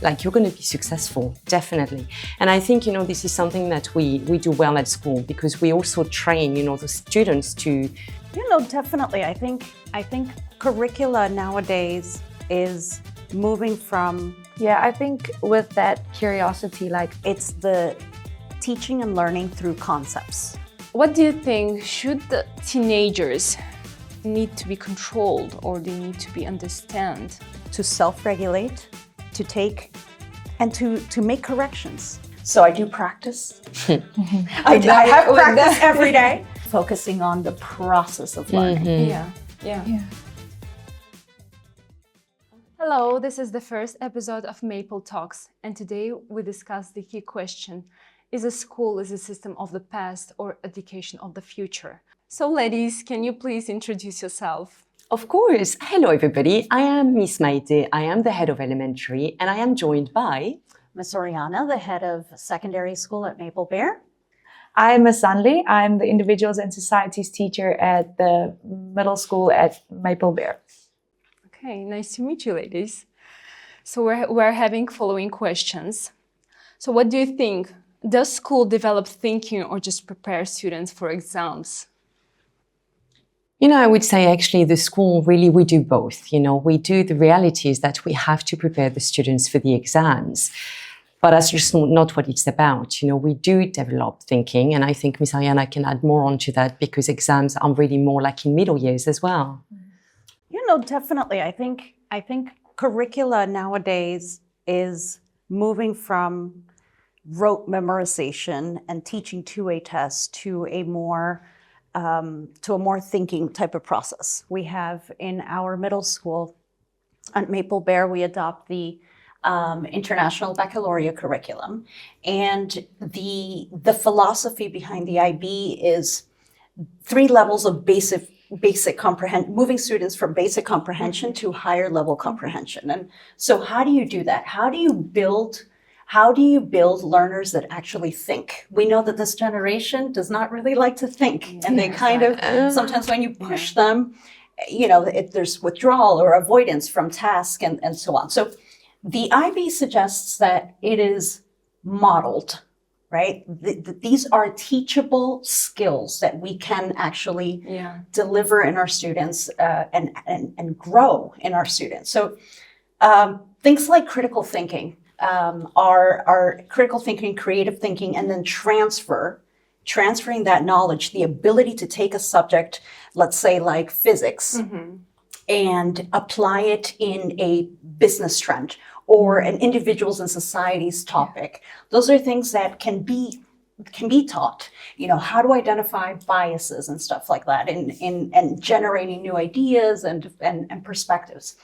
like you're going to be successful, definitely. And I think, this is something that we do well at school, because we also train, the students to... Definitely. I think curricula nowadays is moving from... Yeah, I think with that curiosity, like it's the teaching and learning through concepts. What do you think? Should the teenagers need to be controlled, or they need to be understand? To self-regulate, to take, and to make corrections. So I do practice. I have practice every day. Focusing on the process of learning. Mm-hmm. Yeah. Hello, this is the first episode of Maple Talks, and today we discuss the key question: is a school a system of the past or education of the future? So ladies, can you please introduce yourself? Of course. Hello everybody, I am Miss Maite, I am the head of elementary, and I am joined by... Miss Oriana, the head of secondary school at Maple Bear. I'm Miss Sanli. I'm the Individuals and Societies teacher at the middle school at Maple Bear. Okay, nice to meet you, ladies. So we're having following questions. So what do you think? Does school develop thinking or just prepare students for exams? I would say actually the school, really, we do both. We do, the reality is that we have to prepare the students for the exams. But that's just not what it's about. We do develop thinking, and I think Miss Ariana can add more onto that, because exams are really more like in middle years as well. Definitely. I think curricula nowadays is moving from rote memorization and teaching to a test to a more thinking type of process. We have in our middle school at Maple Bear, we adopt the International Baccalaureate curriculum, and the philosophy behind the IB is 3 levels of basic comprehension, moving students from basic comprehension to higher level comprehension. And so how do you do that? How do you build learners that actually think? We know that this generation does not really like to think, and they kind of, sometimes when you push them, there's withdrawal or avoidance from task and so on. So the IB suggests that it is modeled, right? These are teachable skills that we can actually deliver in our students and grow in our students. So things like critical thinking are critical thinking, creative thinking, and then transferring that knowledge, the ability to take a subject, let's say like physics, and apply it in a business trend or an individuals and societies topic. Those are things that can be taught. How to identify biases and stuff like that, and generating new ideas and perspectives.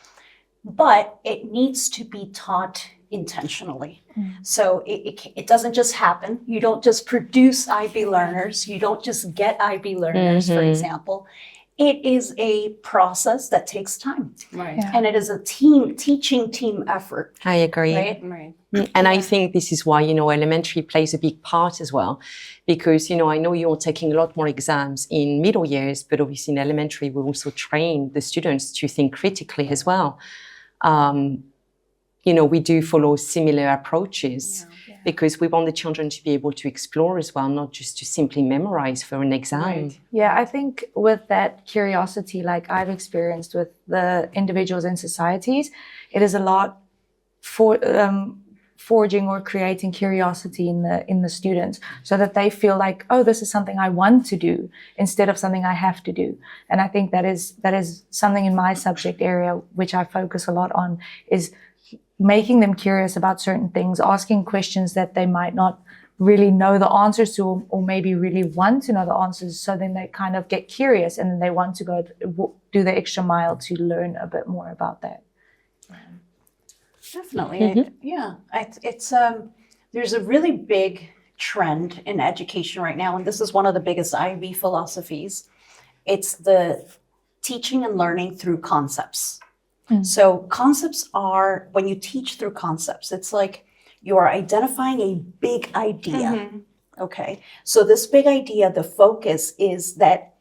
But it needs to be taught intentionally. So it doesn't just happen. You don't just produce IB learners. You don't just get IB learners, for example. It is a process that takes time. Right. Yeah. And it is a teaching team effort. I agree. Right. And I think this is why, elementary plays a big part as well. Because, I know you're taking a lot more exams in middle years, but obviously in elementary, we also train the students to think critically as well. We do follow similar approaches because we want the children to be able to explore as well, not just to simply memorize for an exam. Right. Yeah, I think with that curiosity, like I've experienced with the individuals and societies, it is a lot forging or creating curiosity in the students, so that they feel like, oh, this is something I want to do instead of something I have to do. And I think that is something in my subject area, which I focus a lot on, is making them curious about certain things, asking questions that they might not really know the answers to, or maybe really want to know the answers. So then they kind of get curious, and then they want to go do the extra mile to learn a bit more about that. Definitely. It's there's a really big trend in education right now, and this is one of the biggest IB philosophies. It's the teaching and learning through concepts. So concepts are, when you teach through concepts, it's like you are identifying a big idea. Okay. So this big idea, the focus is that,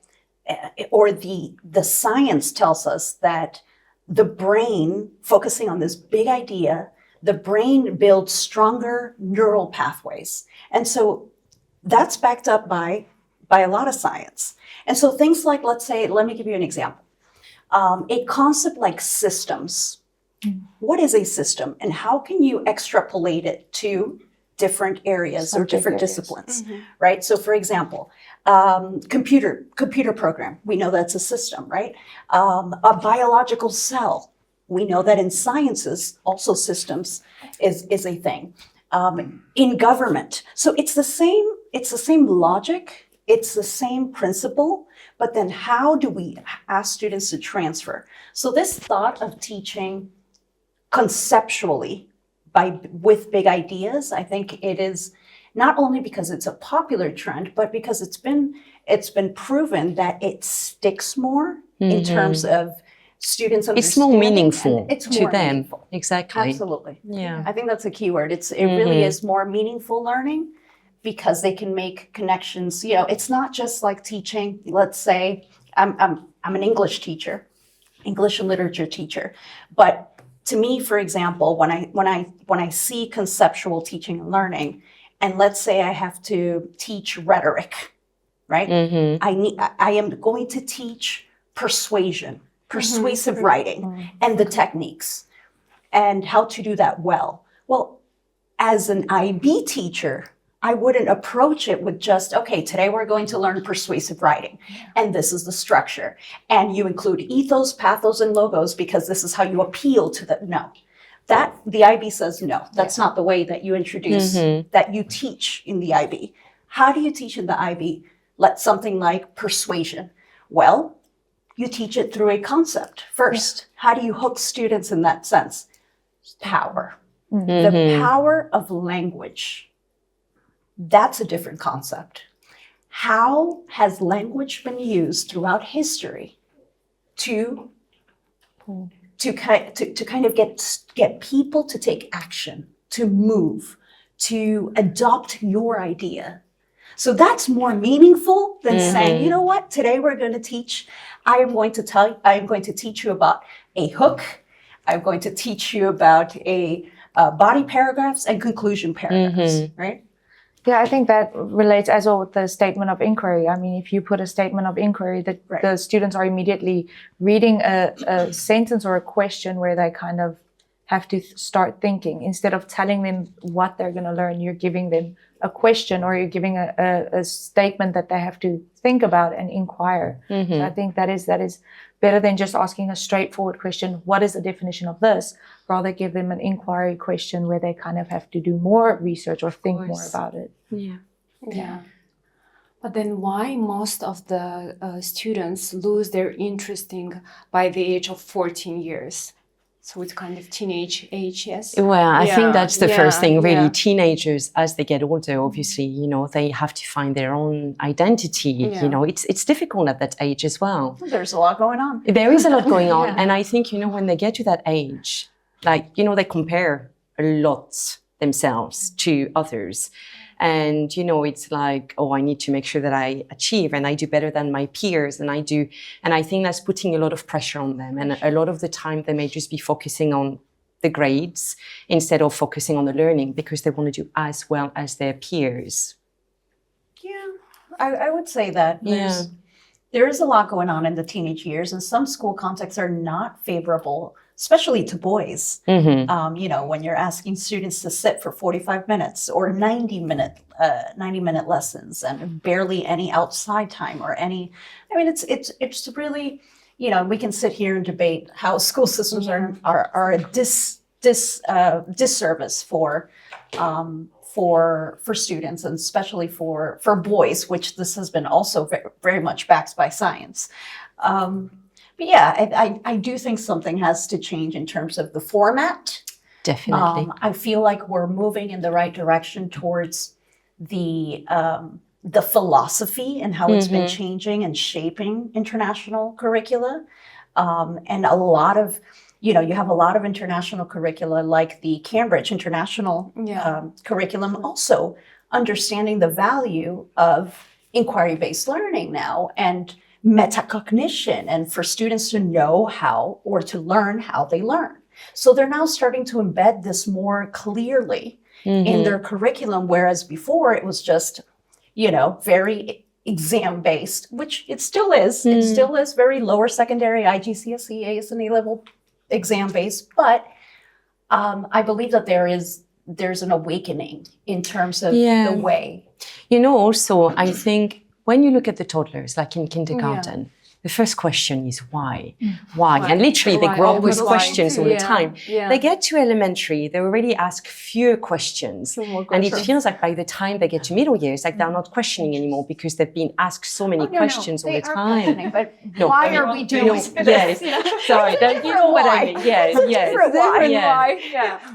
or the science tells us that the brain, focusing on this big idea, the brain builds stronger neural pathways. And so that's backed up by a lot of science. And so things like, let's say, let me give you an example. A concept like systems. What is a system and how can you extrapolate it to different areas or different disciplines, right? So for example, computer program, we know that's a system, right? A biological cell, we know that in sciences, also systems is a thing. In government, so it's the same logic, it's the same principle, but then how do we ask students to transfer? So this thought of teaching conceptually with big ideas, I think it is not only because it's a popular trend, but because it's been proven that it sticks more in terms of students understanding. It's more meaningful it's to more them. meaningful. Exactly. Absolutely. Yeah. I think that's a key word. It really is more meaningful learning because they can make connections. You know, it's not just like teaching. Let's say I'm an English teacher, English and literature teacher, but to me, for example, when I see conceptual teaching and learning, and let's say I have to teach rhetoric, right? I am going to teach persuasive writing, and the techniques, and how to do that well. Well, as an IB teacher, I wouldn't approach it with just, okay, today we're going to learn persuasive writing, and this is the structure. And you include ethos, pathos, and logos because this is how you appeal to the, no. That, the IB says, no, that's not the way that you introduce, that you teach in the IB. How do you teach in the IB? Something like persuasion. Well, you teach it through a concept first. How do you hook students in that sense? Power. The power of language. That's a different concept. How has language been used throughout history to kind of get people to take action, to move, to adopt your idea? So that's more meaningful than saying, you know what, today we're going to teach, I am going to teach you about a hook. I'm going to teach you about body paragraphs and conclusion paragraphs, right? Yeah, I think that relates as well with the statement of inquiry. I mean, if you put a statement of inquiry, the students are immediately reading a sentence or a question where they kind of have to start thinking. Instead of telling them what they're going to learn, you're giving them a question or you're giving a statement that they have to think about and inquire. So I think that is better than just asking a straightforward question, what is the definition of this? Rather give them an inquiry question where they kind of have to do more research or think more about it. Yeah. But then why most of the students lose their interest by the age of 14 years? So it's kind of teenage age, yes? Well, I think that's the first thing, really. Teenagers, as they get older, obviously, you know, they have to find their own identity. You know, it's difficult at that age as well. There's a lot going on. There is a lot going on. And I think, you know, when they get to that age, like, you know, they compare a lot themselves to others. And, you know, it's like, oh, I need to make sure that I achieve and I do better than my peers and I do. And I think that's putting a lot of pressure on them. And a lot of the time they may just be focusing on the grades instead of focusing on the learning because they want to do as well as their peers. Yeah, I would say that there is a lot going on in the teenage years and some school contexts are not favorable, especially to boys. You know, when you're asking students to sit for 45 minutes or 90-minute lessons and barely any outside time or any, I mean, it's really, you know, we can sit here and debate how school systems are a disservice for students and especially for boys, which this has been also very, very much backed by science. But yeah, I do think something has to change in terms of the format. Definitely. I feel like we're moving in the right direction towards the philosophy and how it's been changing and shaping international curricula. And a lot of, you know, you have a lot of international curricula like the Cambridge International curriculum, also understanding the value of inquiry-based learning now and metacognition and for students to know how or to learn how they learn. So they're now starting to embed this more clearly in their curriculum, whereas before it was just, very exam based, which it still is. It still is very lower secondary, IGCSE, AS and A-level exam based, but I believe that there's an awakening in terms of the way. Also, I think when you look at the toddlers, like in kindergarten, the first question is why? Why? And literally they grow up with questions all the time. They get to elementary, they already ask fewer questions. And it feels like by the time they get to middle years, like they're not questioning anymore because they've been asked so many questions all the time. But why are we doing this? Yes. Sorry, you know what I mean. Yes.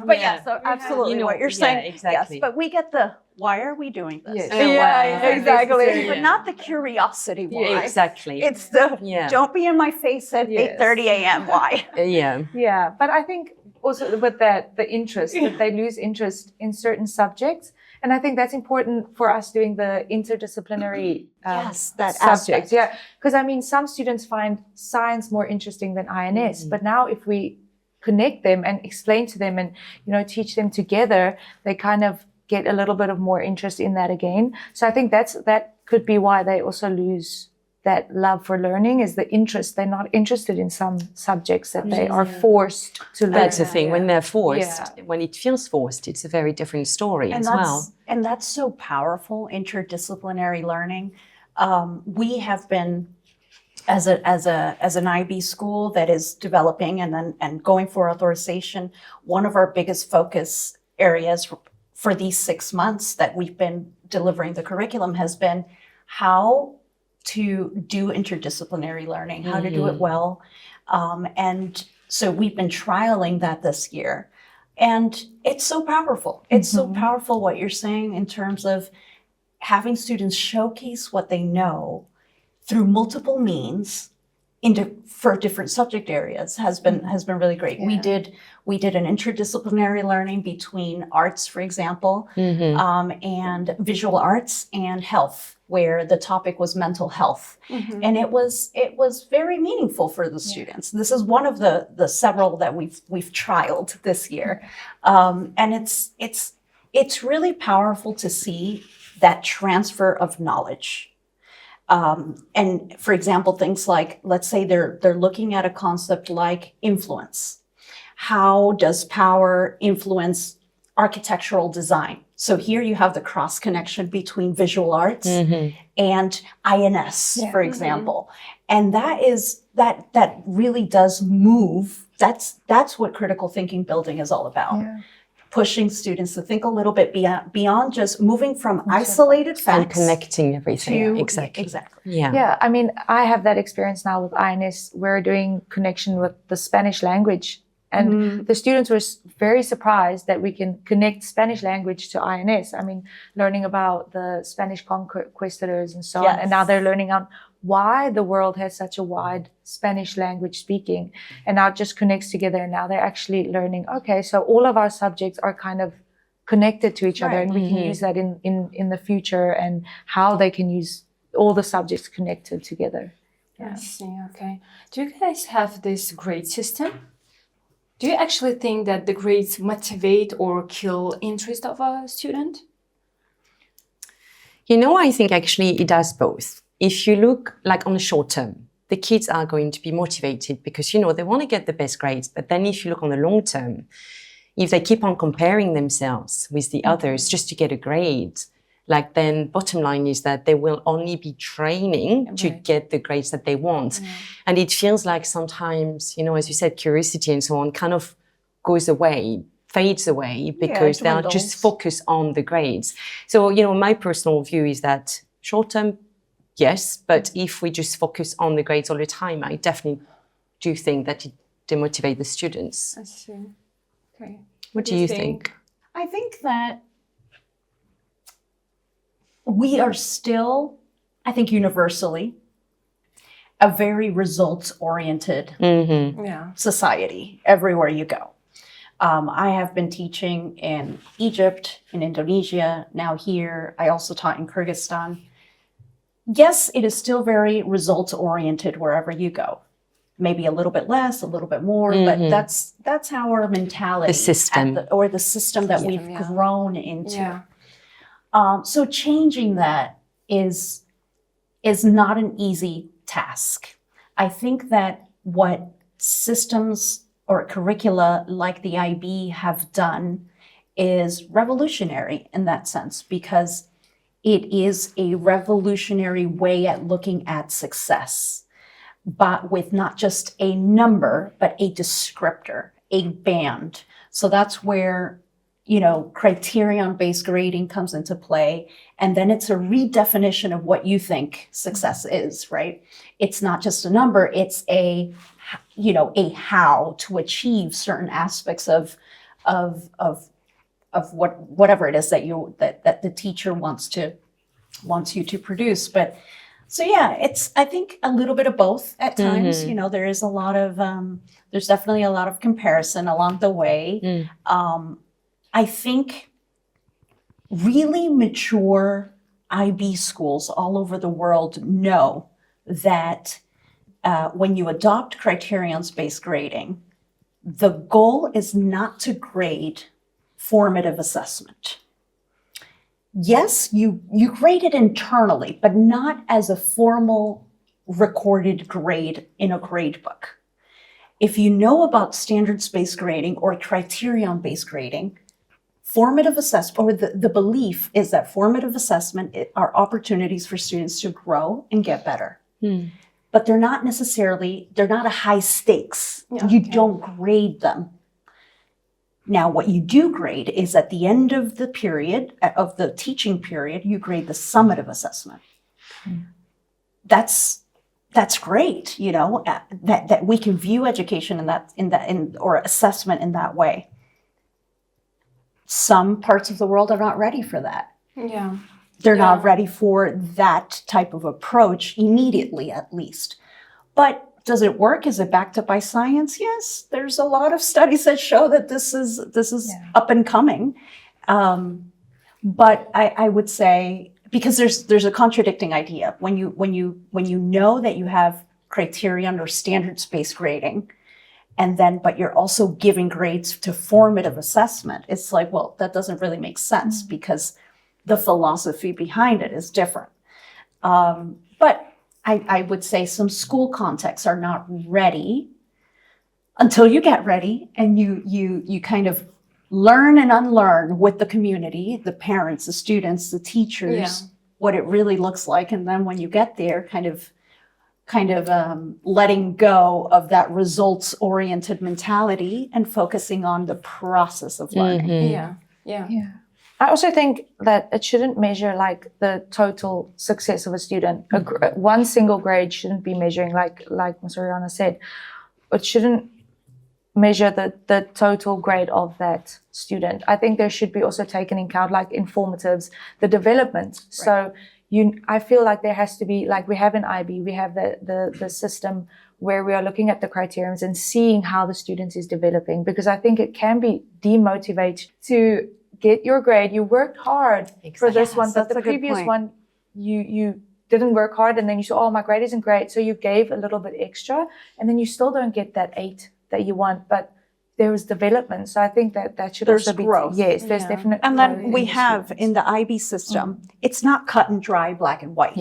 But so absolutely what you're saying. Exactly. Yes, but we get the why are we doing this? Exactly. But not the curiosity why. Yeah, exactly. It's the don't be in my face at 8:30 a.m. why. Yeah, but I think also with that, the interest, that they lose interest in certain subjects. And I think that's important for us doing the interdisciplinary that subjects. Yeah, because I mean, some students find science more interesting than INS, but now if we connect them and explain to them and, teach them together, they kind of get a little bit of more interest in that again. So I think that could be why they also lose that love for learning, is the interest. They're not interested in some subjects that they are forced to learn. That's the thing. When they're forced, when it feels forced, it's a very different story as well. And that's so powerful, interdisciplinary learning. We have been, as an IB school that is developing and going for authorization, one of our biggest focus areas for these 6 months that we've been delivering the curriculum has been how to do interdisciplinary learning, how to do it well. And so we've been trialing that this year. And it's so powerful. It's so powerful what you're saying in terms of having students showcase what they know through multiple means for different subject areas has been really great. Yeah. We did an interdisciplinary learning between arts, for example, and visual arts and health, where the topic was mental health. And it was very meaningful for the students. This is one of the several that we've trialed this year. And it's really powerful to see that transfer of knowledge. And for example, things like, let's say they're looking at a concept like influence. How does power influence architectural design? So here you have the cross connection between visual arts and INS, for example. And that really does move. That's what critical thinking building is all about. Yeah. Pushing students to think a little bit beyond just moving from isolated facts and connecting everything. Exactly. Yeah. I mean, I have that experience now with INS. We're doing connection with the Spanish language, and the students were very surprised that we can connect Spanish language to INS. I mean, learning about the Spanish conquistadors and so on, and now they're learning on why the world has such a wide Spanish language speaking, and now it just connects together. And now they're actually learning, okay, so all of our subjects are kind of connected to each other, and we can use that in the future, and how they can use all the subjects connected together. I see, okay. Do you guys have this grade system? Do you actually think that the grades motivate or kill interest of a student? I think actually it does both. If you look like on the short term, the kids are going to be motivated because, they want to get the best grades. But then if you look on the long term, if they keep on comparing themselves with the others just to get a grade, then bottom line is that they will only be training to get the grades that they want. And it feels like sometimes, as you said, curiosity and so on kind of goes away, fades away because they'll just focus on the grades. So, my personal view is that short term, yes, but if we just focus on the grades all the time, I definitely do think that it demotivates the students. I see. Okay. What do you think? I think that we are still, I think universally, a very results-oriented society everywhere you go. I have been teaching in Egypt, in Indonesia, now here. I also taught in Kyrgyzstan. Yes, it is still very results-oriented wherever you go. maybe a little bit less, a little bit more, but that's our mentality. The system. Or the system that we've grown into. So changing that is not an easy task. I think that what systems or curricula like the IB have done is revolutionary in that sense, because it is a revolutionary way at looking at success, but with not just a number, but a descriptor, a band. So that's where, criterion-based grading comes into play. And then it's a redefinition of what you think success is, right? It's not just a number, it's a how to achieve certain aspects of whatever it is that the teacher wants you to produce. But so yeah, it's, I think, a little bit of both at times. There is there's definitely a lot of comparison along the way. I think really mature IB schools all over the world know that when you adopt criterion-based grading, the goal is not to grade formative assessment. Yes, you grade it internally, but not as a formal recorded grade in a grade book. If you know about standards-based grading or criterion-based grading, formative assessment, or the belief is that formative assessment are opportunities for students to grow and get better. But they're not a high stakes. You don't grade them. Now, what you do grade is at the end of the period, of the teaching period, you grade the summative assessment. That's great, that we can view education or assessment in that way. Some parts of the world are not ready for that. They're not ready for that type of approach immediately, at least. But does it work? Is it backed up by science? Yes. There's a lot of studies that show that this is up and coming. But I would say, because there's a contradicting idea when you know that you have criterion or standards-based grading, but you're also giving grades to formative assessment. It's like, well, that doesn't really make sense because the philosophy behind it is different. But I would say some school contexts are not ready until you get ready and you kind of learn and unlearn with the community, the parents, the students, the teachers, what it really looks like. And then when you get there, kind of letting go of that results-oriented mentality and focusing on the process of learning. I also think that it shouldn't measure like the total success of a student. One single grade shouldn't be measuring, like Ms. Oriana said. It shouldn't measure the total grade of that student. I think there should be also taken into account like informatives, the development. Right. So I feel like there has to be, like we have in IB, we have the system where we are looking at the criterions and seeing how the student is developing, because I think it can be demotivating to get your grade. You worked hard for this one, but the previous one, you didn't work hard, and then you said, oh, my grade isn't great. So you gave a little bit extra, and then you still don't get that 8 that you want, but there was development. So I think that should also be growth. Yes, there's definitely. And then we have in the IB system, it's not cut and dry, black and white.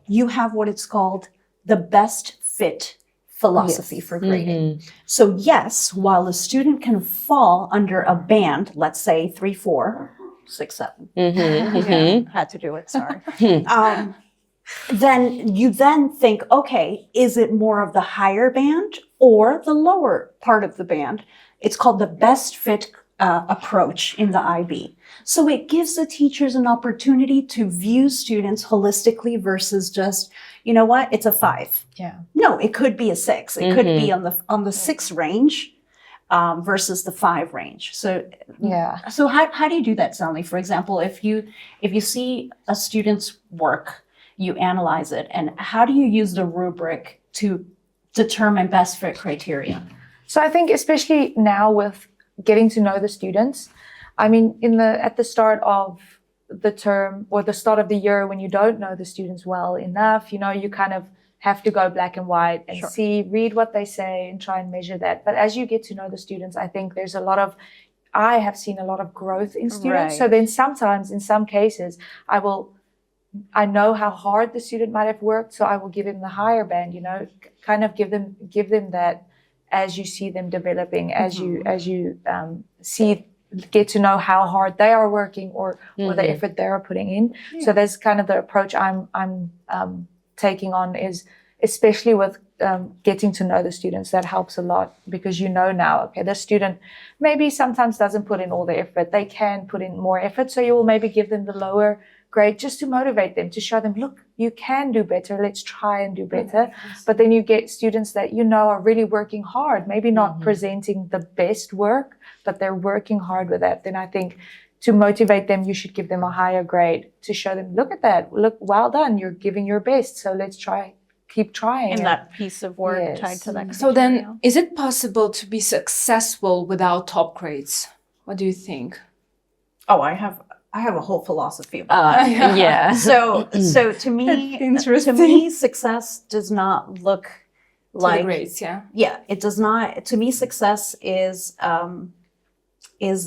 You have what it's called the best fit philosophy for grading. So yes, while a student can fall under a band, let's say 3, 4, 6, 7. Had to do it, sorry. Then you think, okay, is it more of the higher band or the lower part of the band? It's called the best fit approach in the IB. So it gives the teachers an opportunity to view students holistically versus just, you know what, it's a 5. No, it could be a 6. It could be on the 6 range versus the 5 range. So So how do you do that, Stanley? For example, if you see a student's work, you analyze it, and how do you use the rubric to determine best fit criteria? So I think especially now with getting to know the students, I mean, at the start of the term or the start of the year, when you don't know the students well enough, you kind of have to go black and white and Sure. read what they say and try and measure that. But as you get to know the students, I think I have seen a lot of growth in students. So Right. then sometimes, in some cases, I know how hard the student might have worked, so I will give him the higher band, kind of give them that as you see them developing, as you get to know how hard they are working or the effort they are putting in. Yeah. So that's kind of the approach I'm taking on, is especially with getting to know the students. That helps a lot, because now, okay, the student maybe sometimes doesn't put in all the effort. They can put in more effort. So you will maybe give them the lower grade just to motivate them, to show them, look, you can do better. Let's try and do better. But then you get students that are really working hard, maybe not presenting the best work, but they're working hard with that. Then I think to motivate them, you should give them a higher grade to show them, look at that. Look, well done. You're giving your best. So let's keep trying. And that piece of work Yes. tied to that. So then, is it possible to be successful without top grades? What do you think? Oh, I have a whole philosophy about that. Yeah. So to me, Interesting. success does not look To like the grades, yeah. Yeah, it does not. To me, success is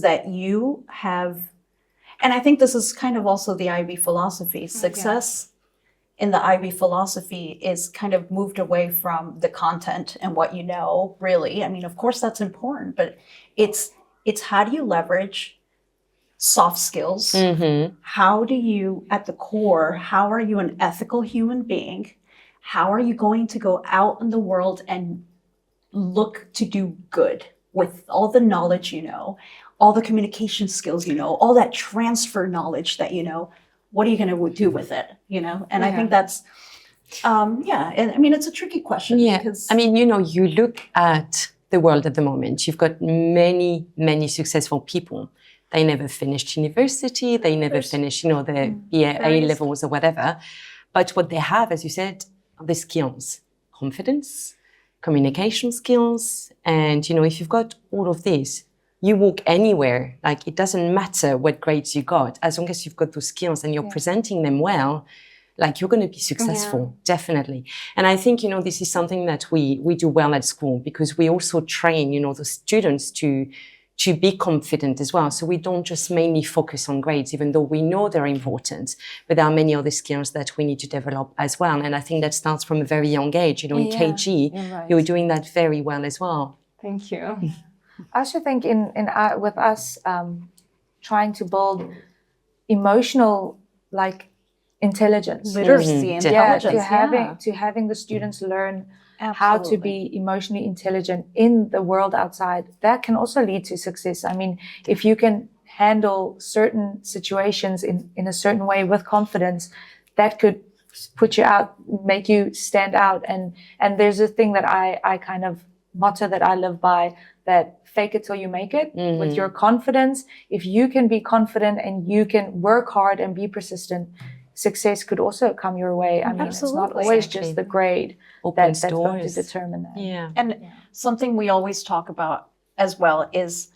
that you have, and I think this is kind of also the IB philosophy. Success in the IB philosophy is kind of moved away from the content and what you know. Really, I mean, of course, that's important, but it's how do you leverage soft skills? How do you, at the core, how are you an ethical human being? How are you going to go out in the world and look to do good with all the knowledge all the communication skills all that transfer knowledge that what are you going to do with it? And I think that's, and I mean, it's a tricky question. Yeah, Because, I mean, you look at the world at the moment. You've got many, many successful people. They never finished university. They never finished, their A levels or whatever. But what they have, as you said, are the skills, confidence, communication skills. And, if you've got all of this, you walk anywhere. Like, it doesn't matter what grades you got, as long as you've got those skills and you're presenting them well, like, you're going to be successful, definitely. And I think, this is something that we do well at school, because we also train, the students to be confident as well. So we don't just mainly focus on grades, even though we know they're important, but there are many other skills that we need to develop as well. And I think that starts from a very young age. In KG, you're doing that very well as well. Thank you. I also think with us trying to build emotional intelligence, literacy, intelligence, to having the students learn how to be emotionally intelligent in the world outside, that can also lead to success. I mean, if you can handle certain situations in a certain way with confidence, that could put you out, make you stand out. And there's a thing that I kind of motto that I live by, that fake it till you make it. With your confidence, if you can be confident and you can work hard and be persistent, success could also come your way. I mean, it's not always just the grade that's going to determine that. Yeah. And something we always talk about as well is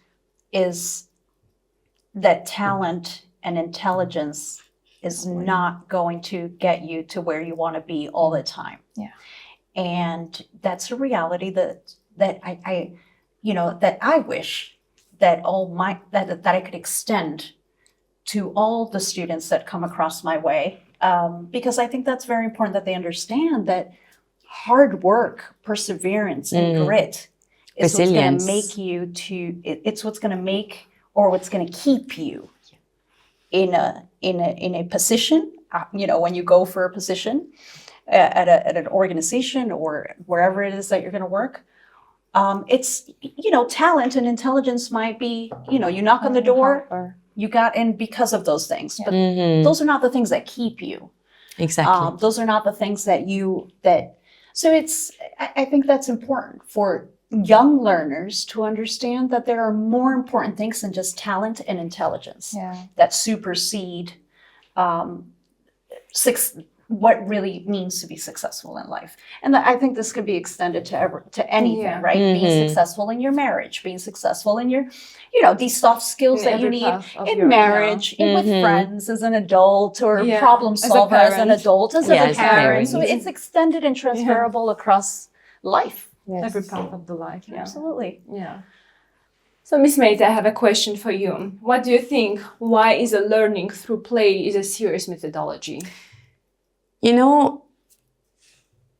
that talent and intelligence is not going to get you to where you want to be all the time. Yeah. And that's a reality that I wish that that I could extend to all the students that come across my way, because I think that's very important, that they understand that hard work, perseverance, and grit is what's going to make you it's what's going to make, or what's going to keep you in a position. When you go for a position at an organization or wherever it is that you're going to work. It's, talent and intelligence might be, you knock on the door, you got in because of those things, but those are not the things that keep you. Exactly. Those are not the things so I think that's important for young learners to understand, that there are more important things than just talent and intelligence that supersede what really means to be successful in life. And I think this could be extended to anything, Yeah. right? Being successful in your marriage, being successful in your, these soft skills In that you every need path of in your- marriage, with friends as an adult, or Yeah. problem As a solver as an parent. adult, as Yeah, a as a parent. So parent. it's extended and transferable across life. Every part of the life. Yeah. Absolutely. Yeah. So, Miss Mate, I have a question for you. What do you think? Why is a learning through play is a serious methodology? You know,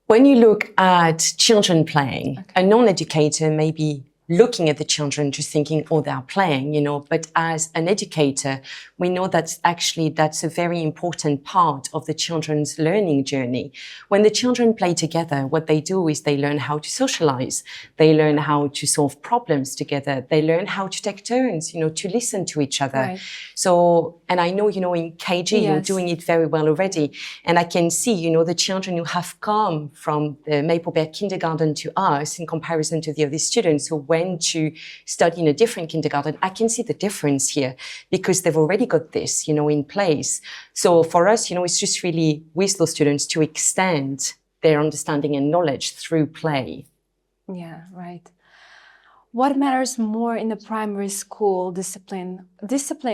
when you look at children playing, a non-educator may be looking at the children just thinking, oh, they're playing, but as an educator, we know that actually that's a very important part of the children's learning journey. When the children play together, what they do is they learn how to socialize. They learn how to solve problems together. They learn how to take turns, to listen to each other. Right. So, and I know, in KG, you're Yes. doing it very well already. And I can see, the children who have come from the Maplebear kindergarten to us in comparison to the other students who went to study in a different kindergarten, I can see the difference here because they've already got this, in place. So for us, it's just really with those students to extend their understanding and knowledge through play. Yeah, right. What matters more in the primary school, discipline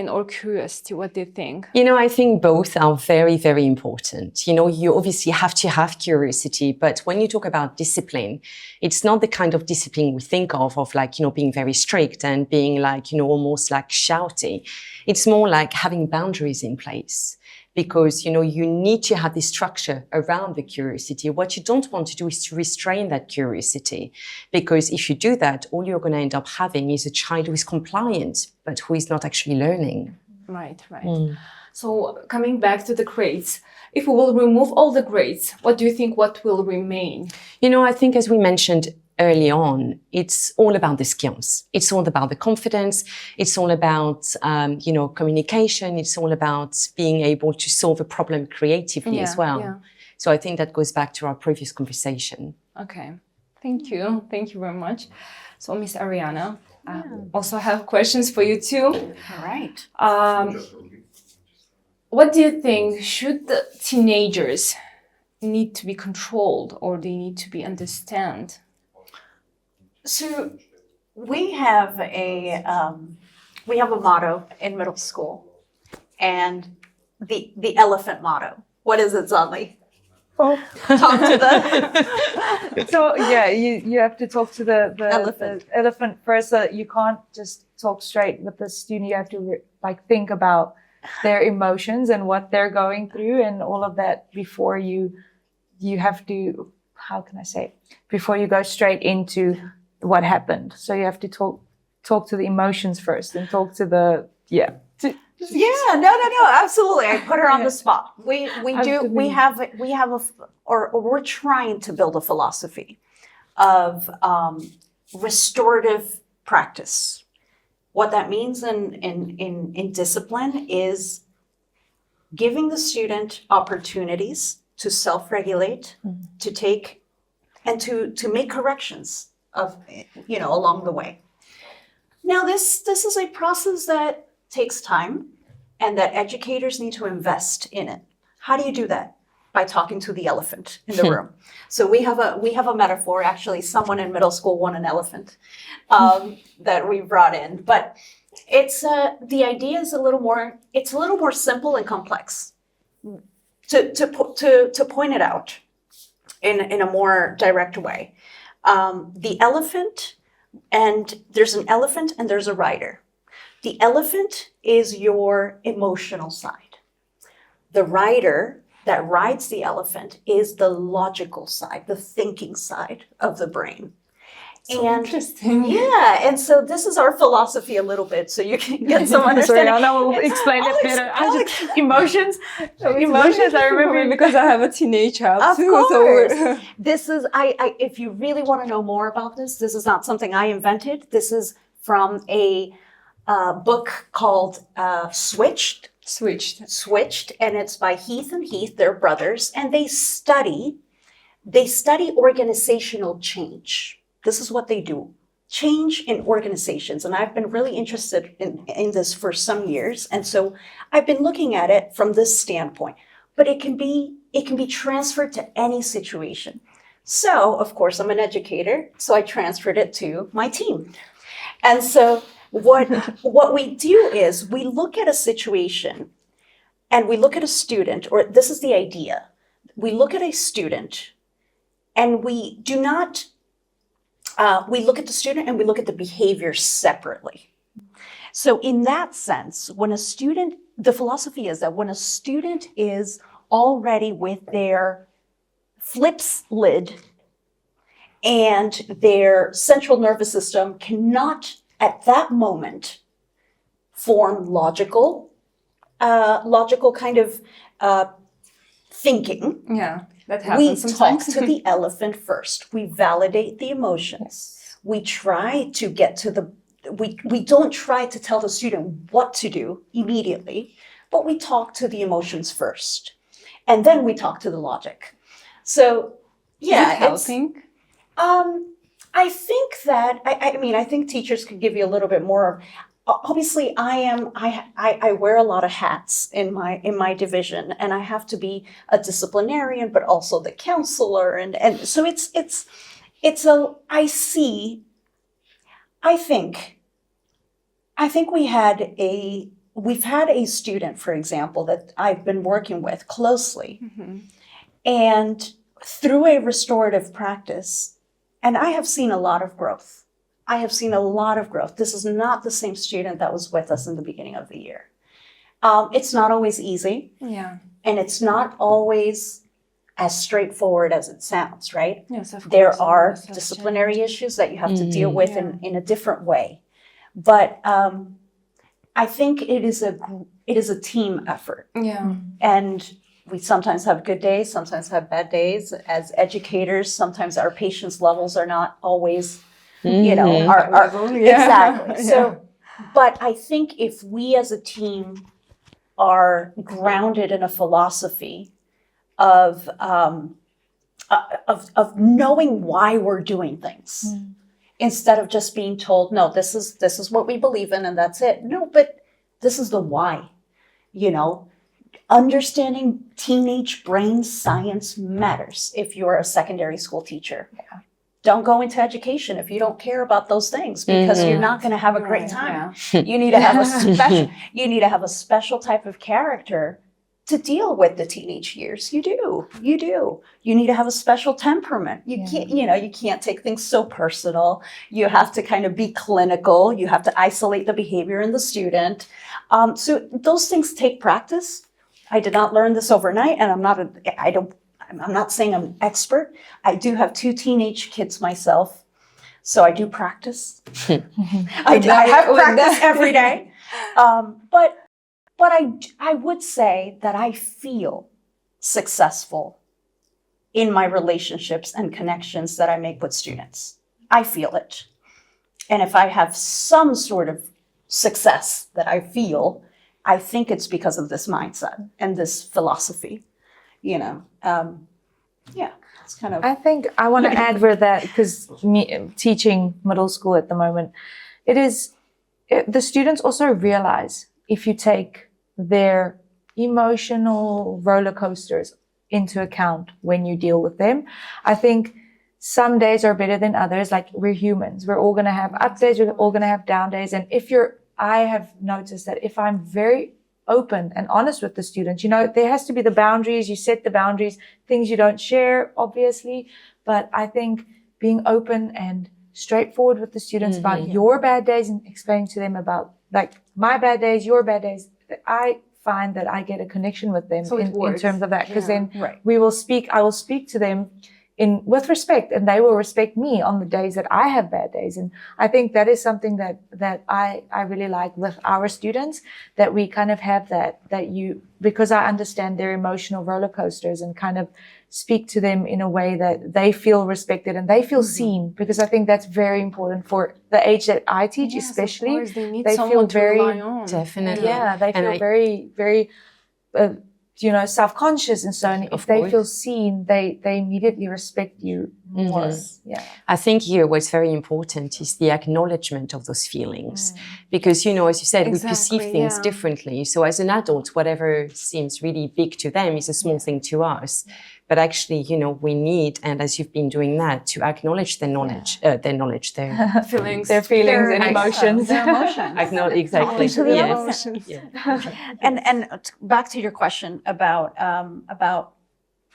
or curiosity? What do you think? I think both are very, very important. You obviously have to have curiosity, but when you talk about discipline, it's not the kind of discipline we think of like, being very strict and being like, almost like shouty. It's more like having boundaries in place. Because, you need to have this structure around the curiosity. What you don't want to do is to restrain that curiosity. Because if you do that, all you're going to end up having is a child who is compliant, but who is not actually learning. Right. So coming back to the grades, if we will remove all the grades, what do you think what will remain? I think as we mentioned early on, it's all about the skills. It's all about the confidence. It's all about, communication. It's all about being able to solve a problem creatively as well. Yeah. So I think that goes back to our previous conversation. Okay. Thank you. Thank you very much. So, Miss Ariana, also have questions for you too. All right. What do you think? Should the teenagers need to be controlled or they need to be understand? So we have a motto in middle school, and the elephant motto. What is it, Zali? Oh. Talk to the So yeah, you have to talk to the elephant first. You can't just talk straight with the student. You have to think about their emotions and what they're going through and all of that before you have to, how can I say it? Before you go straight into what happened. So you have to talk to the emotions first and talk to the no, absolutely. I put her on the spot. We're trying to build a philosophy of restorative practice. What that means in discipline is giving the student opportunities to self-regulate, to take and to make corrections along the way. Now, this is a process that takes time and that educators need to invest in it. How do you do that? By talking to the elephant in the room. So we have a metaphor. Actually, someone in middle school won an elephant that we brought in. But it's the idea is a little more simple and complex. To point it out in a more direct way. The elephant, and there's an elephant and there's a rider. The elephant is your emotional side. The rider that rides the elephant is the logical side, the thinking side of the brain. So interesting. Yeah, and so this is our philosophy a little bit, so you can get some understanding. Ariana will explain it better. Emotions. Emotions. I remember because I have a teenage child Of too. course. So This is if you really want to know more about this is not something I invented. This is from a book called Switched, and it's by Heath and Heath. They're brothers, and they study organizational change. This is what they do. Change in organizations. And I've been really interested in this for some years. And so I've been looking at it from this standpoint. But it can be it can be transferred to any situation. So, of course, I'm an educator, so I transferred it to my team. And so what we do is we look at a situation and we look at a student, or this is the idea. We look at a student and we do not, we look at the student and we look at the behavior separately. So in that sense, when a student, the philosophy is that when a student is already with their flips lid and their central nervous system cannot at that moment form logical kind of thinking. Yeah, that We happens talk sometimes. to the elephant first. We validate the emotions. We try to get to the, we don't try to tell the student what to do immediately, but we talk to the emotions first. And then we talk to the logic. So, yeah. Is it helping? I think that, I mean, I think teachers could give you a little bit more. Obviously, I wear a lot of hats in my division, and I have to be a disciplinarian, but also the counselor, and so I think we've had a student, for example, that I've been working with closely, and through a restorative practice, and I have seen a lot of growth. This is not the same student that was with us in the beginning of the year. It's not always easy, Yeah. and it's not always as straightforward as it sounds, right? Yes, of course. There are It's a disciplinary challenge. issues that you have to deal with Yeah. in a different way. But I think it is a team effort. Yeah. And we sometimes have good days, sometimes have bad days. As educators, sometimes our patience levels are not always, you know, our Level, yeah. exactly. So, Yeah. but I think if we as a team are grounded in a philosophy of knowing why we're doing things, instead of just being told, no, this is what we believe in and that's it. No, but this is the why, you know. Understanding teenage brain science matters if you're a secondary school teacher. Yeah. Don't go into education if you don't care about those things, because you're not going to have a great time. You need to have a special type of character to deal with the teenage years. You do. You need to have a special temperament. You can't take things so personal. You have to kind of be clinical. You have to isolate the behavior in the student. So those things take practice. I did not learn this overnight, and I'm not saying I'm an expert. I do have 2 teenage kids myself, so I do practice. I have practice every day. But I would say that I feel successful in my relationships and connections that I make with students. I feel it. And if I have some sort of success that I feel, I think it's because of this mindset and this philosophy, you know. It's kind of. I think I want to add with that, because me teaching middle school at the moment, the students also realize if you take their emotional roller coasters into account when you deal with them. I think some days are better than others. Like, we're humans. We're all going to have up days. We're all going to have down days. And I have noticed that if I'm very open and honest with the students, there has to be the boundaries. You set the boundaries, things you don't share, obviously. But I think being open and straightforward with the students about your bad days and explaining to them about, like, my bad days, your bad days, I find that I get a connection with them So in terms of that. Because then Right. I will speak to them with respect, and they will respect me on the days that I have bad days. And I think that is something that I really like with our students, that we kind of have because I understand their emotional roller coasters, and kind of speak to them in a way that they feel respected and they feel seen, because I think that's very important for the age that I teach, Yes, of especially. course, they need they someone feel to rely on. Definitely. Yeah, they And feel very, very self-conscious and so on. Of If they course. feel seen, they immediately respect you more. Yeah. I think here what's very important is the acknowledgement of those feelings. Because, as you said, we perceive Exactly, things yeah. differently. So as an adult, whatever seems really big to them is a small thing to us. But actually, we need, and as you've been doing that, to acknowledge their knowledge, their Feelings. Their feelings and Their- emotions. Their emotions. acknowledge exactly. To the Yes. emotions. Yeah. And back to your question about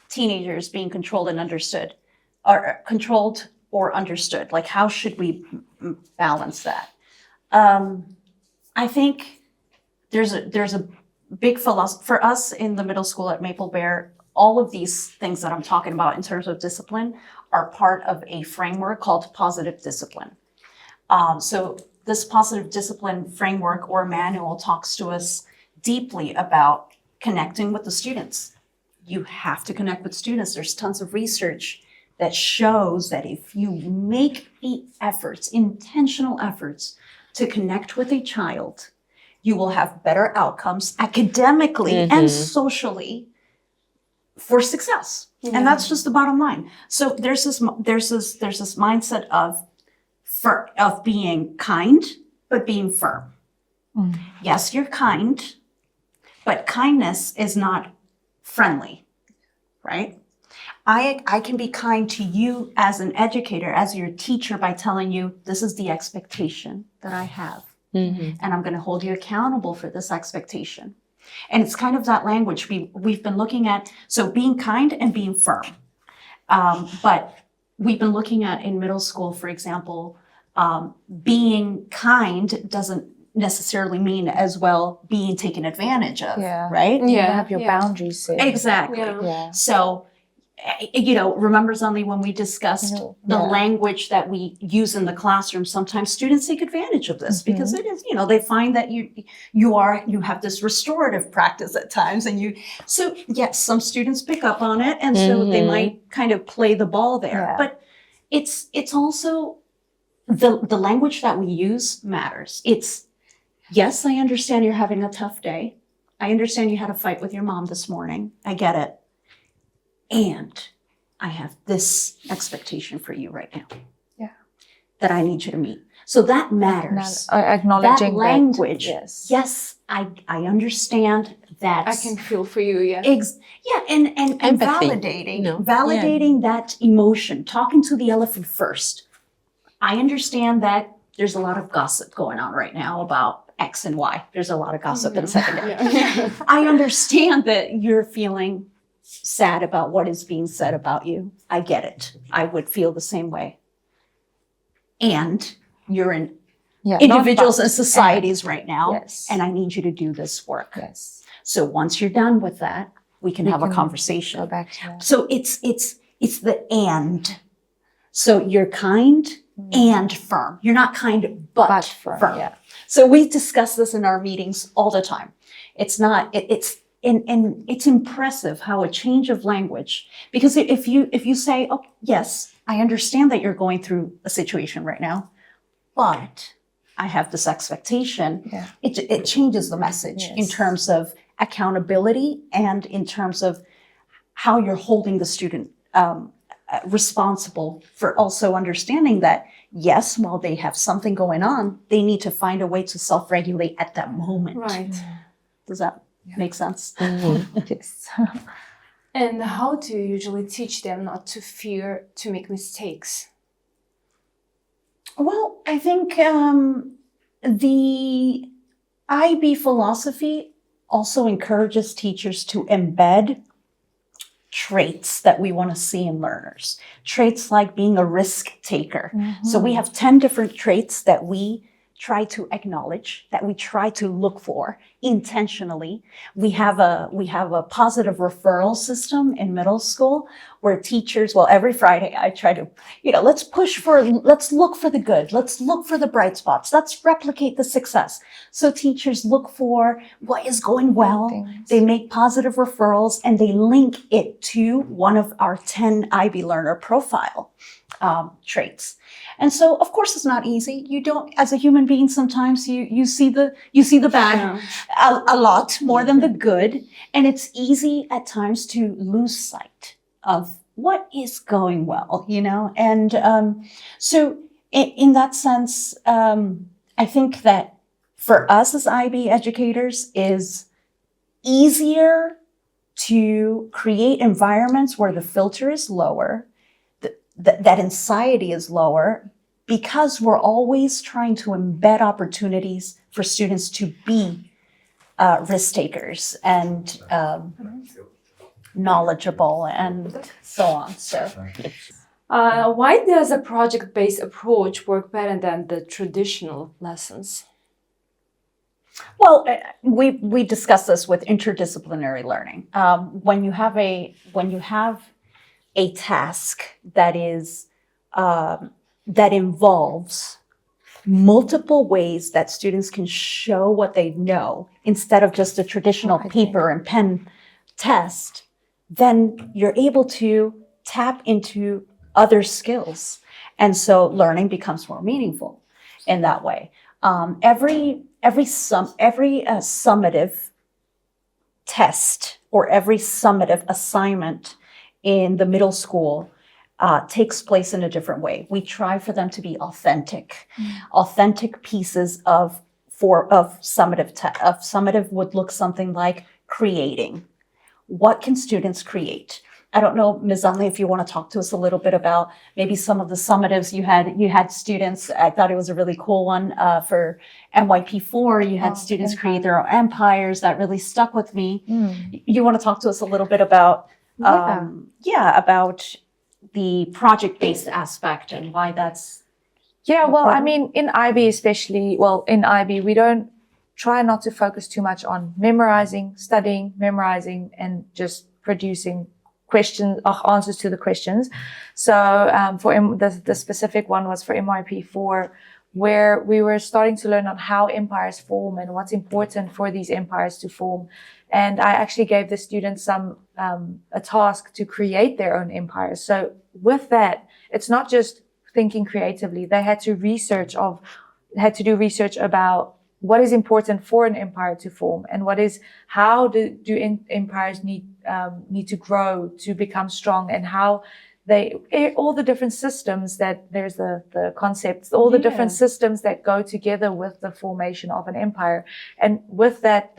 teenagers being controlled and understood, or controlled or understood. Like, how should we balance that? I think there's a big philosophy for us in the middle school at Maple Bear. All of these things that I'm talking about in terms of discipline are part of a framework called positive discipline. So this positive discipline framework or manual talks to us deeply about connecting with the students. You have to connect with students. There's tons of research that shows that if you make the efforts, intentional efforts, to connect with a child, you will have better outcomes academically and socially for success. And that's just the bottom line. So there's this mindset of being kind, but being firm. Yes, you're kind, but kindness is not friendly, right? I can be kind to you as an educator, as your teacher, by telling you this is the expectation that I have. And I'm going to hold you accountable for this expectation. And it's kind of that language we've been looking at. So being kind and being firm. But we've been looking at in middle school, for example, being kind doesn't necessarily mean as well being taken advantage of, right? You have your boundaries set. Exactly. Yeah. So, remember, Zanli, when we discussed the language that we use in the classroom, sometimes students take advantage of this because it is, they find that you have this restorative practice at times, so yes, some students pick up on it, and so they might kind of play the ball there. But it's also the language that we use matters. It's, yes, I understand you're having a tough day. I understand you had a fight with your mom this morning. I get it. And I have this expectation for you right now. Yeah. That I need you to meet. So that matters. Acknowledging that language. Yes. Yes, I understand that. I can feel for you, yeah. And Empathy, validating that emotion, talking to the elephant first. I understand that there's a lot of gossip going on right now about X and Y. There's a lot of gossip in secondary. I understand that you're feeling sad about what is being said about you. I get it. I would feel the same way. And you're in individuals and societies right now, and I need you to do this work. Yes. So once you're done with that, we can have a conversation. Go back to that. So it's the and. So you're kind and firm. You're not kind but firm. Yeah. So we discuss this in our meetings all the time. It's not. And it's impressive how a change of language, because if you say, oh, yes, I understand that you're going through a situation right now, but I have this expectation, it changes the message in terms of accountability and in terms of how you're holding the student responsible for also understanding that, yes, while they have something going on, they need to find a way to self-regulate at that moment. Right. Does that make sense? Yes. And how do you usually teach them not to fear to make mistakes? Well, I think the IB philosophy also encourages teachers to embed traits that we want to see in learners. Traits like being a risk taker. So we have 10 different traits that we try to acknowledge, that we try to look for intentionally. We have a positive referral system in middle school where teachers, every Friday I try to, let's look for the good. Let's look for the bright spots. Let's replicate the success. So teachers look for what is going well. They make positive referrals and they link it to one of our 10 IB learner profile. traits. And so, of course, it's not easy. You don't, as a human being, sometimes you see the bad a lot more than the good, and it's easy at times to lose sight of what is going well, And so, in that sense, I think that for us as IB educators is easier to create environments where the filter is lower, that anxiety is lower, because we're always trying to embed opportunities for students to be risk takers and knowledgeable and so on. So, why does a project-based approach work better than the traditional lessons? well, we discussed this with interdisciplinary learning. When you have a task that is that involves multiple ways that students can show what they know instead of just a traditional paper and pen test, then you're able to tap into other skills. And so learning becomes more meaningful in that way. Every summative test or every summative assignment in the middle school takes place in a different way. We try for them to be authentic pieces of summative. Summative would look something like creating. What can students create? I don't know, Ms. Unley, if you want to talk to us a little bit about maybe some of the summatives you had students. I thought it was a really cool one for MYP4. You had students create their own empires. That really stuck with me. You want to talk to us a little bit about about the project-based aspect and why that's well, I mean, in IB especially, in IB, we don't try not to focus too much on studying, memorizing, and just producing questions or answers to the questions. So for the specific one was for MYP4, where we were starting to learn on how empires form and what's important for these empires to form. And I actually gave the students a task to create their own empires. So with that, it's not just thinking creatively. They had to do research about what is important for an empire to form, and how do empires need to grow to become strong, and how all the different systems that there's the concepts, all the different systems that go together with the formation of an empire. And with that,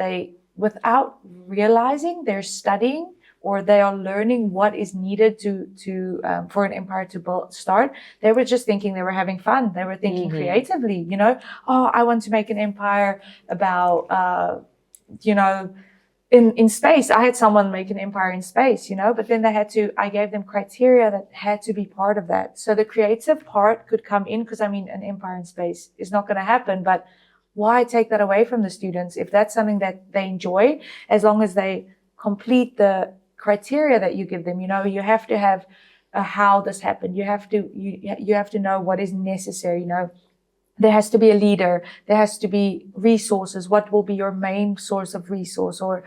without realizing, they're studying or they are learning what is needed to for an empire to start. They were just thinking they were having fun. They were thinking creatively, I want to make an empire about, in space. I had someone make an empire in space, but then I gave them criteria that had to be part of that. So the creative part could come in, because an empire in space is not going to happen, but why take that away from the students if that's something that they enjoy, as long as they complete the criteria that you give them. You have to have how this happened. You have to know what is necessary. There has to be a leader. There has to be resources. What will be your main source of resource, or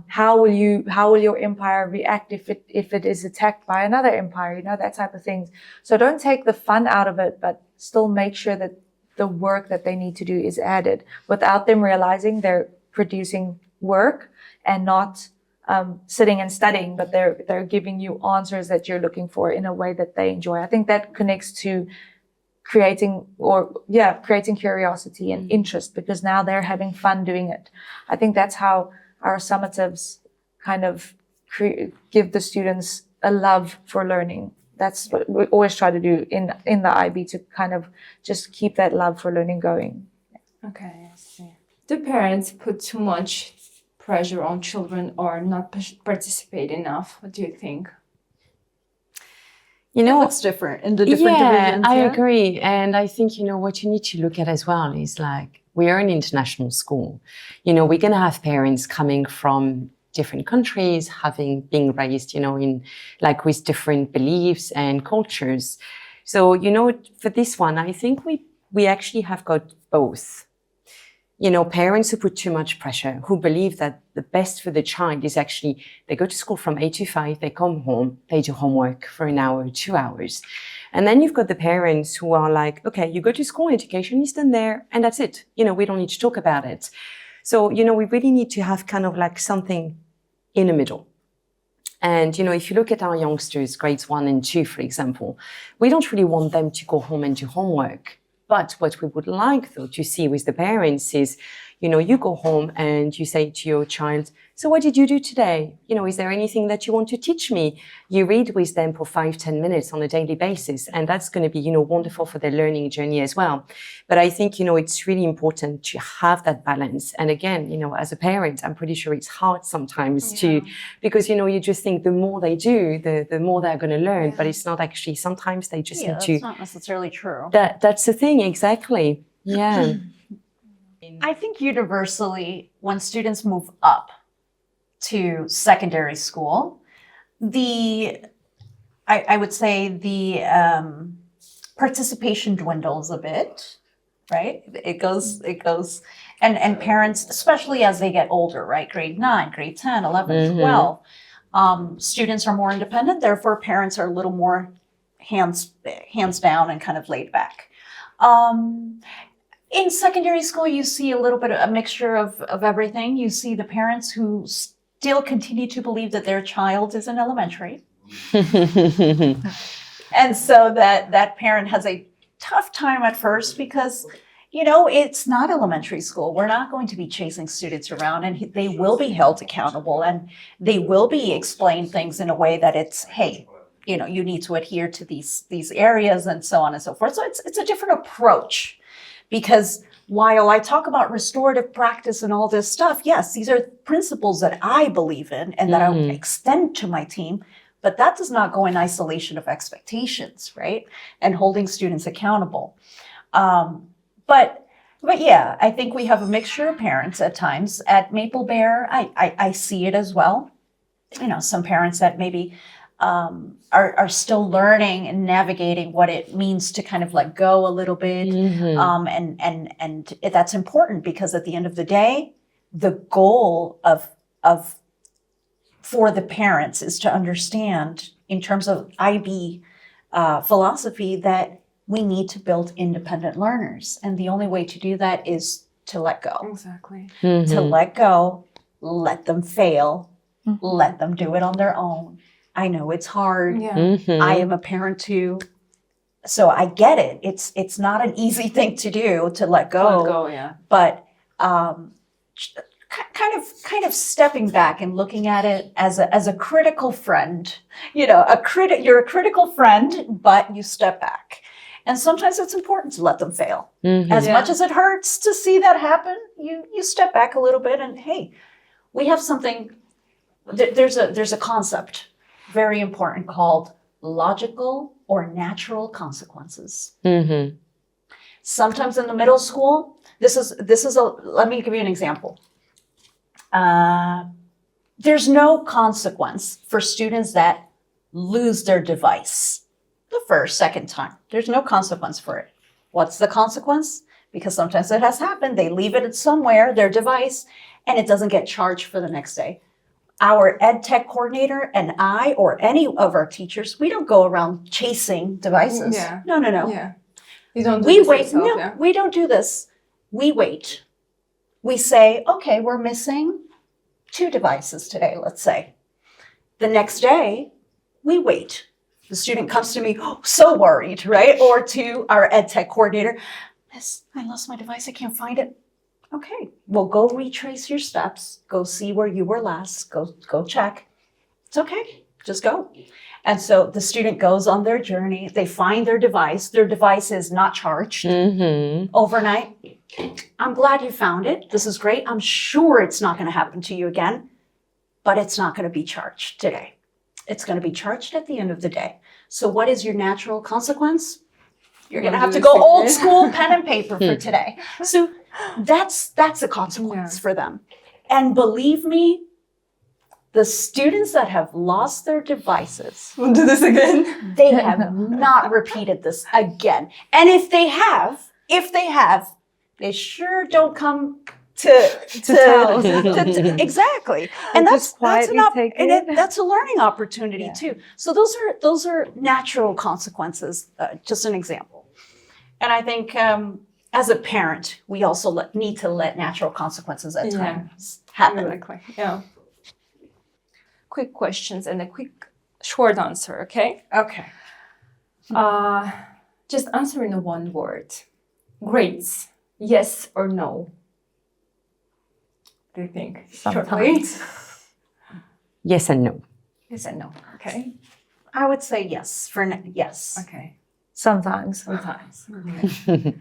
how will your empire react if it is attacked by another empire? That type of things. So don't take the fun out of it, but still make sure that the work that they need to do is added without them realizing they're producing work and not sitting and studying, but they're giving you answers that you're looking for in a way that they enjoy. I think that connects to creating curiosity and interest, because now they're having fun doing it. I think that's how our summatives kind of give the students a love for learning. That's what we always try to do in the IB, to kind of just keep that love for learning going. Okay, I see. Do parents put too much pressure on children or not participate enough? What do you think? It's different in the different divisions. I agree. And I think, what you need to look at as well is we are an international school. We're going to have parents coming from different countries, being raised, with different beliefs and cultures. So, for this one, I think we actually have got both. Parents who put too much pressure, who believe that the best for the child is actually they go to school from 8 to 5, they come home, they do homework for an hour, 2 hours. And then you've got the parents who are like, okay, you go to school, education is done there, and that's it. We don't need to talk about it. So, we really need to have kind of like something in the middle. And, if you look at our youngsters, grades 1 and 2, for example, we don't really want them to go home and do homework. But what we would like, though, to see with the parents is, you go home and you say to your child, so what did you do today? Is there anything that you want to teach me? You read with them for 5-10 minutes on a daily basis. And that's going to be, wonderful for their learning journey as well. But I think, it's really important to have that balance. And again, as a parent, I'm pretty sure it's hard sometimes because, you just think the more they do, the more they're going to learn. But it's not actually, sometimes they just need to. That's not necessarily true. That's the thing, exactly. Yeah. I think universally, when students move up to secondary school, I would say the participation dwindles a bit, right? It goes, and parents, especially as they get older, right? Grade 9, grade 10, 11, 12, students are more independent. Therefore, parents are a little more hands down and kind of laid back. In secondary school, you see a little bit of a mixture of everything. You see the parents who still continue to believe that their child is in elementary. And so that parent has a tough time at first because, it's not elementary school. We're not going to be chasing students around, and they will be held accountable, and they will be explained things in a way that it's, hey, you need to adhere to these areas and so on and so forth. So it's a different approach. Because while I talk about restorative practice and all this stuff, yes, these are principles that I believe in and that I extend to my team, but that does not go in isolation of expectations, right? And holding students accountable. But yeah, I think we have a mixture of parents at times. At Maple Bear, I see it as well. Some parents that maybe are still learning and navigating what it means to kind of let go a little bit. And that's important because at the end of the day, the goal for the parents is to understand in terms of IB philosophy that we need to build independent learners. And the only way to do that is to let go. Exactly. To let go, let them fail, let them do it on their own. I know it's hard. Yeah. I am a parent too. So I get it. It's not an easy thing to do to let go. Let go, yeah. But kind of stepping back and looking at it as a critical friend. You're a critical friend, but you step back. And sometimes it's important to let them fail. As much as it hurts to see that happen, you step back a little bit and hey, we have something. There's a concept very important called logical or natural consequences. Sometimes in the middle school, let me give you an example. There's no consequence for students that lose their device the first, second time. There's no consequence for it. What's the consequence? Because sometimes it has happened. They leave it somewhere, their device, and it doesn't get charged for the next day. Our ed tech coordinator and I, or any of our teachers, we don't go around chasing devices. Yeah. No. Yeah. You don't do We this wait. yourself, No, yeah. we don't do this. We wait. We say, okay, we're missing 2 devices today, let's say. The next day, we wait. The student comes to me, so worried, right? Or to our ed tech coordinator, Miss, I lost my device, I can't find it. Okay, well, go retrace your steps. Go see where you were last. Go check. It's okay, just go. And so the student goes on their journey. They find their device. Their device is not charged overnight. I'm glad you found it. This is great. I'm sure it's not going to happen to you again, but it's not going to be charged today. It's going to be charged at the end of the day. So what is your natural consequence? You're going to have to go old school pen and paper for today. So that's a consequence for them. And believe me, the students that have lost their devices, We'll do this again. they have not repeated this again. And if they have, they sure don't come to exactly. And that's quietly take it. that's a learning opportunity too. So those are natural consequences. Just an example. And I think as a parent, we also need to let natural consequences at times happen. Exactly. Yeah. Quick questions and a quick short answer, okay? Okay. Just answer in one word. Grades, yes or no? Do you think? Shortly. Yes and no. Yes and no. Okay. I would say yes yes. Okay. Sometimes. Sometimes. Okay.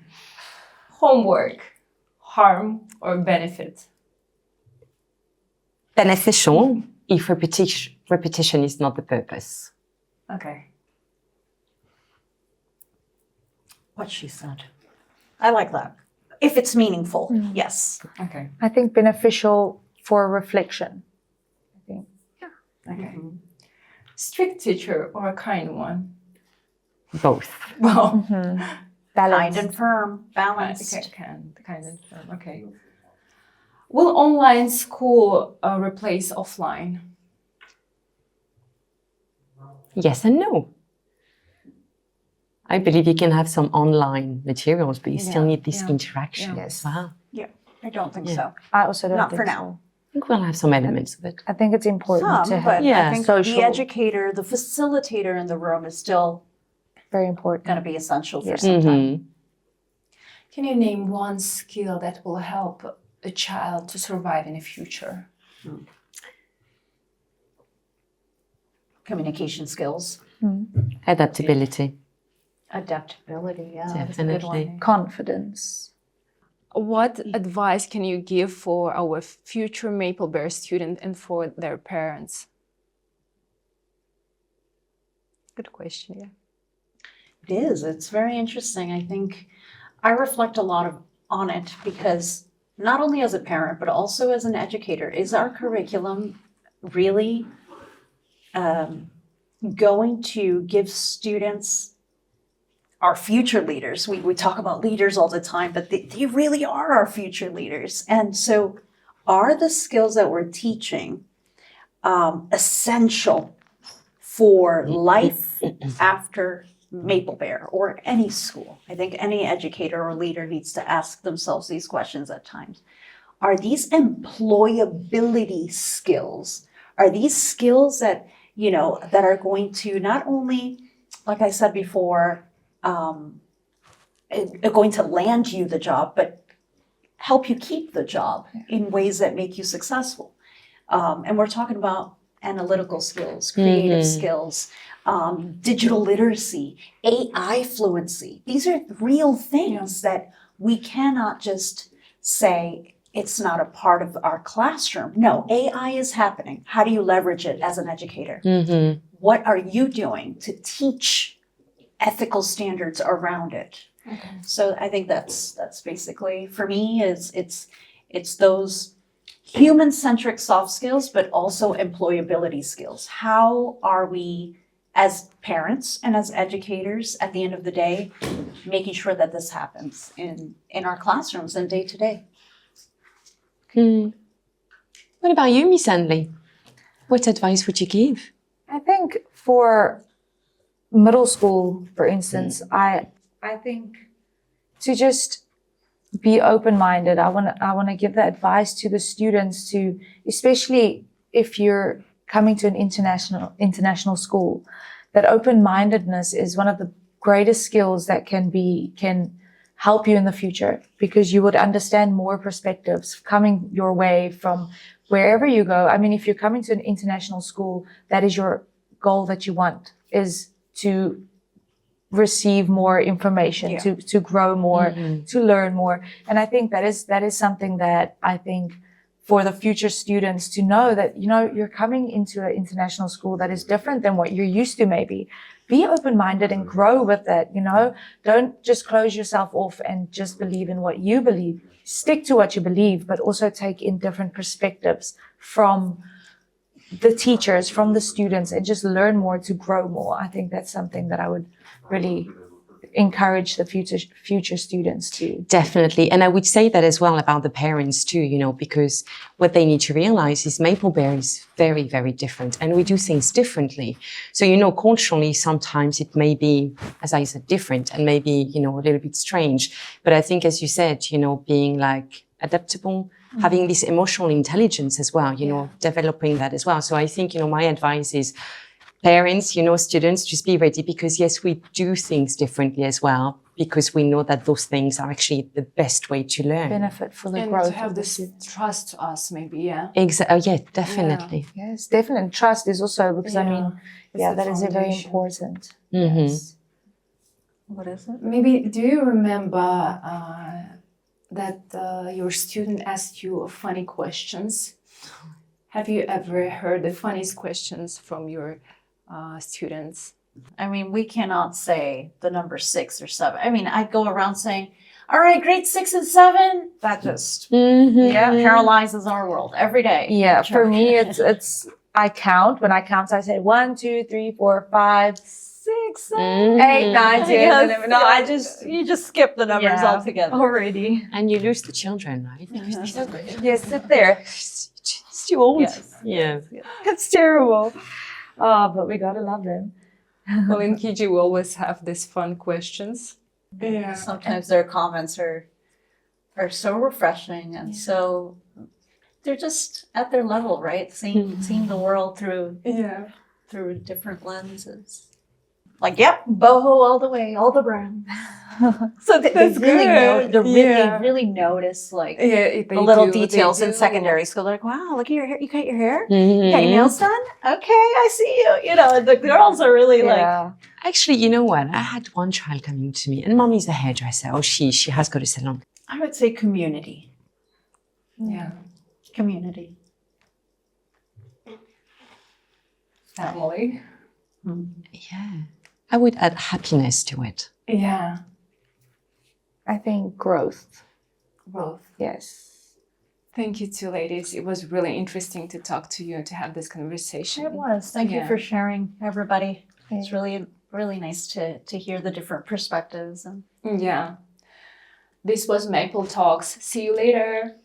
Homework, harm or benefit? Beneficial if repetition is not the purpose. Okay. What she said. I like that. If it's meaningful, yes. Okay. I think beneficial for reflection. I think. Okay. Strict teacher or a kind one? Both. Wow. Kind and firm, balanced. Okay, kind and firm. Okay. Will online school replace offline? Yes and no. I believe you can have some online materials, but you still need this interaction as well. Yeah, I don't think so. I also don't Not think for so. now. I think we'll have some elements of it. I think it's important to Some, have but I think social. the educator, the facilitator in the room is still Very important. going to be essential for some time. Can you name one skill that will help a child to survive in the future? Communication skills. Adaptability. Adaptability, yeah, that's a good Definitely. one. Confidence. What advice can you give for our future Maple Bear student and for their parents? Good question, yeah. It is. It's very interesting. I think I reflect a lot on it because not only as a parent, but also as an educator, is our curriculum really going to give students, our future leaders, we talk about leaders all the time, but they really are our future leaders. And so are the skills that we're teaching essential for life after Maple Bear or any school? I think any educator or leader needs to ask themselves these questions at times. Are these employability skills? Are these skills that, that are going to not only, like I said before, going to land you the job, but help you keep the job in ways that make you successful? And we're talking about analytical skills, creative skills, digital literacy, AI fluency. These are real things that we cannot just say it's not a part of our classroom. No, AI is happening. How do you leverage it as an educator? What are you doing to teach ethical standards around it? So I think that's basically, for me, it's those human-centric soft skills, but also employability skills. How are we, as parents and as educators, at the end of the day, making sure that this happens in our classrooms and day to day? What about you, Miss Anley? What advice would you give? I think for middle school, for instance, I think to just be open-minded. I want to give the advice to the students to, especially if you're coming to an international school, that open-mindedness is one of the greatest skills that can help you in the future, because you would understand more perspectives coming your way from wherever you go. I mean, if you're coming to an international school, that is your goal that you want, is to receive more information, to grow more, to learn more. And I think that is something that I think for the future students to know that, you're coming into an international school that is different than what you're used to maybe. Be open-minded and grow with that, Don't just close yourself off and just believe in what you believe. Stick to what you believe, but also take in different perspectives from the teachers, from the students, and just learn more to grow more. I think that's something that I would really encourage the future students to. Definitely. And I would say that as well about the parents too, because what they need to realize is Mapleberry is very, very different and we do things differently. So, culturally, sometimes it may be, as I said, different and maybe, a little bit strange. But I think, as you said, being like adaptable, having this emotional intelligence as well, developing that as well. So I think, my advice is parents, students, just be ready because yes, we do things differently as well because we know that those things are actually the best way to learn. Benefit for the And growth to have of the this students. trust to us, maybe, yeah. Exactly. Yeah, definitely. Yes, definitely. Trust is also, because It's that the is very foundation. important. Mhm. Yes. What is it? Maybe, do you remember that your student asked you funny questions? Have you ever heard the funniest questions from your students? I mean, we cannot say the number 6 or 7. I mean, I go around saying, all right, grade 6 and 7. That just paralyzes our world every day. Yeah, for me, it's I count. When I count, I say 1, 2, 3, 4, 5, 6, 7, 8, 9, 10. Yes, No, I just you just skip the numbers altogether. already. And you lose the children, right? Yes, sit there. It's too old. Yes. Yeah. It's terrible. Oh, but we gotta love them. Well, in KG, we always have these fun questions. Yeah. Sometimes their comments are so refreshing and so they're just at their level, right? Seeing the world through different lenses. Like, yep, boho all the way, all the brown. So they really notice like the little details in secondary school. They're like, wow, look at your hair. You cut your hair? You got your nails done? Okay, I see you. The girls are really like. Actually, you know what? I had one child coming to me, and mommy's a hairdresser. Oh, she has got a salon. I would say community. Yeah. Community. Family. Yeah. I would add happiness to it. Yeah. I think growth. Well, Yes. thank you two ladies. It was really interesting to talk to you and to have this conversation. It was. Thank you Yeah. for sharing, everybody. It's really, really nice to hear the different perspectives. And Yeah. This was Maple Talks. See you later.